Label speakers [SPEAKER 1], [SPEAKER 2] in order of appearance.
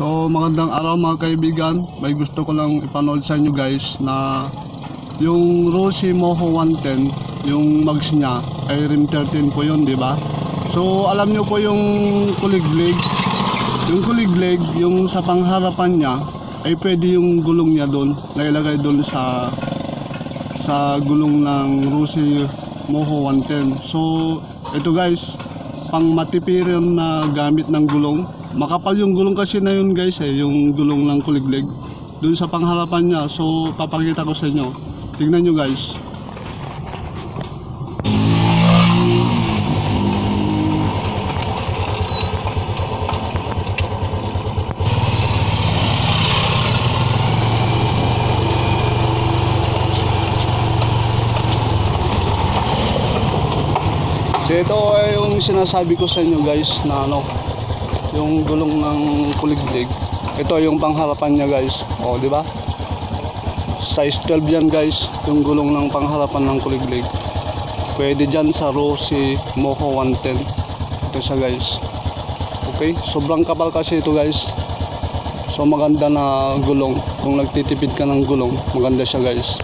[SPEAKER 1] So magandang araw mga kaibigan. May gusto ko lang ipanood sa inyo guys na yung Rossi Moho 110, yung mags niya ay rim 13 po yun, di ba? So alam nyo po yung kuliglig. Yung kuliglig, yung sa pangharapan niya ay pwede yung gulong niya doon, nailagay doon sa gulong ng Rossi Moho 110. So ito guys, pang matipirin na gamit ng gulong. Makapal yung gulong kasi na yun guys yung gulong ng kuliglig dun sa pangharapan niya. So papakita ko sa inyo, tignan nyo guys. So ito ay yung sinasabi ko sa inyo guys na yung gulong ng kuliglig. Ito yung pangharapan niya guys. O, di ba? Size 12 yan guys, yung gulong ng pangharapan ng kuliglig. Pwede diyan sa Rossi Moho 110. Ito siya guys. Okay, sobrang kapal kasi ito guys. So maganda na gulong. Kung nagtitipid ka ng gulong, maganda siya guys.